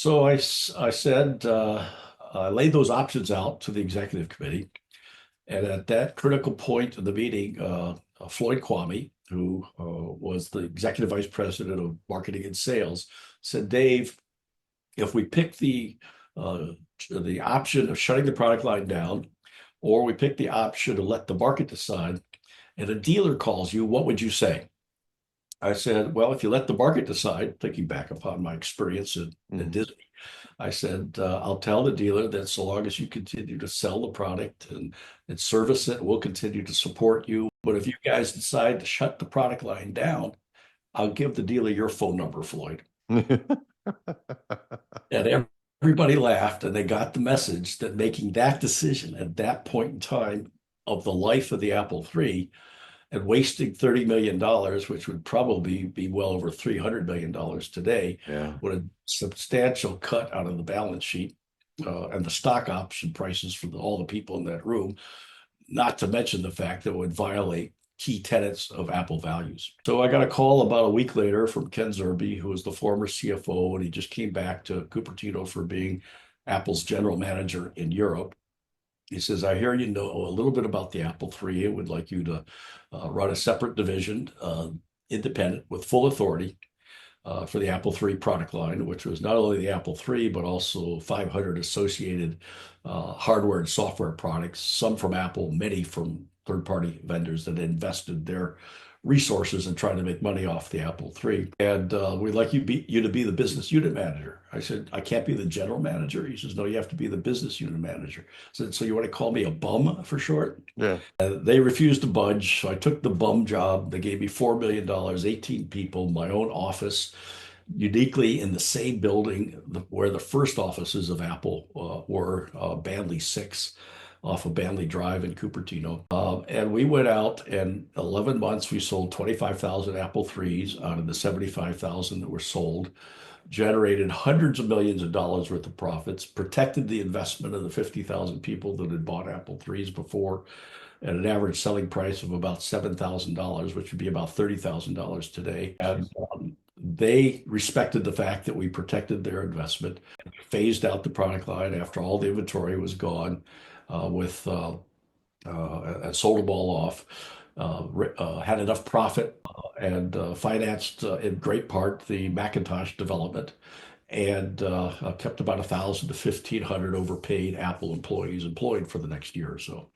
I said, I laid those options out to the executive committee. And at that critical point of the meeting, Floyd Kwame, who was the executive vice president of marketing and sales, said, Dave, if we pick uh, the option of shutting the product line down, or we pick the option to let the market decide, and a dealer calls you, what would you say? I said, well, if you let the market decide, thinking back upon my experience in Mhm. Disney, I said, I'll tell the dealer that so long as you continue to sell the product and service it, we'll continue to support you. But if you guys decide to shut the product line down, I'll give the dealer your phone number, Floyd. And everybody laughed and they got the message that making that decision at that point in time of the life of the Apple III and wasting $30 million, which would probably be well over $300 million today, Yeah. would a substantial cut out of the balance sheet and the stock option prices for all the people in that room, not to mention the fact that it would violate key tenets of Apple values. So I got a call about a week later from Ken Zerbe, who was the former CFO, and he just came back to Cupertino for being Apple's general manager in Europe. He says, I hear you know a little bit about the Apple III. I would like you to run a separate division, independent, with full authority for the Apple III product line, which was not only the Apple III, but also 500 associated hardware and software products, some from Apple, many from third-party vendors that invested their resources in trying to make money off the Apple III. And we'd like you to be the business unit manager. I said, I can't be the general manager. He says, no, you have to be the business unit manager. I said, so you want to call me a bum for short? Yeah. They refused to budge. So I took the bum job. They gave me $4 million, 18 people, my own office, uniquely in the same building where the first offices of Apple were, Banley 6 off of Banley Drive in Cupertino. And we went out, and 11 months, we sold 25,000 Apple IIIs out of the 75,000 that were sold, generated hundreds of millions of dollars worth of profits, protected the investment of the 50,000 people that had bought Apple IIIs before at an average selling price of about $7,000, which would be about $30,000 today. And they respected the fact that we protected their investment, phased out the product line after all the inventory was gone, and sold them all off. Had enough profit and financed in great part the Macintosh development, and kept about 1,000 to 1,500 overpaid Apple employees employed for the next year or so.